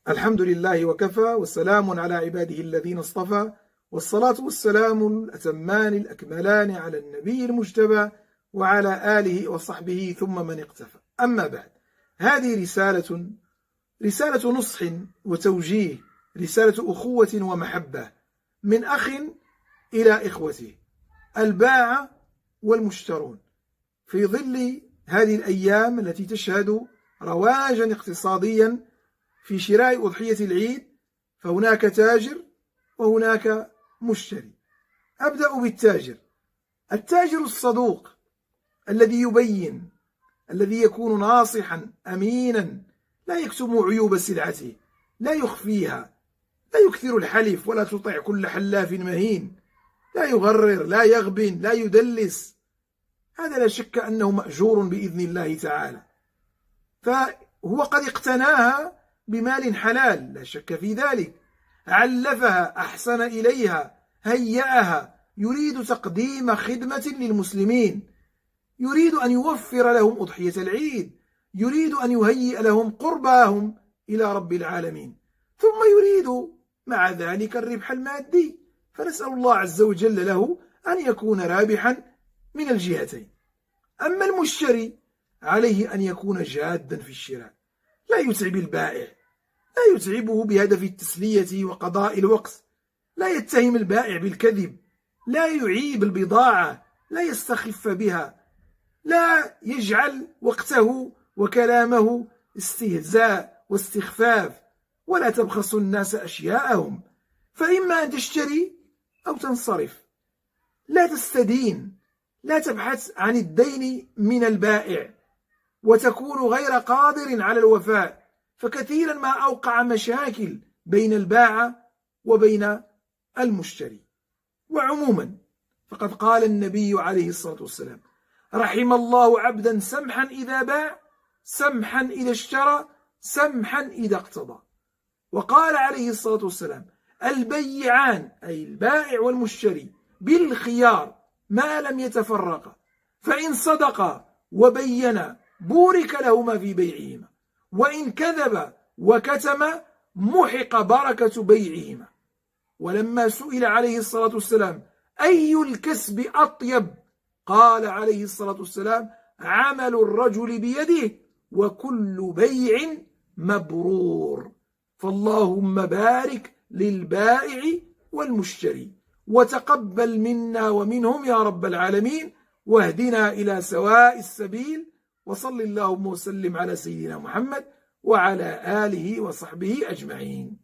الحمد لله وكفى والسلام على عباده الذين اصطفى والصلاة والسلام الأتمان الأكملان على النبي المجتبى وعلى آله وصحبه ثم من اقتفى. أما بعد، هذه رسالة نصح وتوجيه، رسالة أخوة ومحبة من أخ إلى إخوته الباعة والمشترون في ظل هذه الأيام التي تشهد رواجا اقتصاديا في شراء أضحية العيد، فهناك تاجر وهناك مشتري. أبدأ بالتاجر. التاجر الصدوق الذي يبين، الذي يكون ناصحا أمينا، لا يكتم عيوب سلعته، لا يخفيها، لا يكثر الحلف ولا تطع كل حلاف مهين، لا يغرر، لا يغبن، لا يدلس. هذا لا شك أنه مأجور بإذن الله تعالى، فهو قد اقتناها بمال حلال، لا شك في ذلك، علفها، أحسن إليها، هيأها، يريد تقديم خدمة للمسلمين، يريد أن يوفر لهم أضحية العيد، يريد أن يهيئ لهم قرباهم إلى رب العالمين، ثم يريد مع ذلك الربح المادي، فنسأل الله عز وجل له أن يكون رابحا من الجهتين. أما المشتري عليه أن يكون جادا في الشراء، لا يتعب البائع، لا يتعبه بهدف التسلية وقضاء الوقت، لا يتهم البائع بالكذب، لا يعيب البضاعة، لا يستخف بها، لا يجعل وقته وكلامه استهزاء واستخفاف، ولا تبخس الناس أشياءهم، فإما أن تشتري أو تنصرف. لا تستدين، لا تبحث عن الدين من البائع وتكون غير قادر على الوفاء، فكثيرا ما أوقع مشاكل بين الباعة وبين المشتري. وعموما فقد قال النبي عليه الصلاة والسلام: رحم الله عبدا سمحا إذا باع، سمحا إذا اشترى، سمحا إذا اقتضى. وقال عليه الصلاة والسلام: البيعان أي البائع والمشتري بالخيار ما لم يتفرقا، فإن صدقا وبينا بورك لهما في بيعهما، وإن كذب وكتم محق بركة بيعهما. ولما سئل عليه الصلاة والسلام: أي الكسب أطيب؟ قال عليه الصلاة والسلام: عمل الرجل بيده، وكل بيع مبرور. فاللهم بارك للبائع والمشتري، وتقبل منا ومنهم يا رب العالمين، واهدنا إلى سواء السبيل. وصل اللهم وسلم على سيدنا محمد وعلى آله وصحبه أجمعين.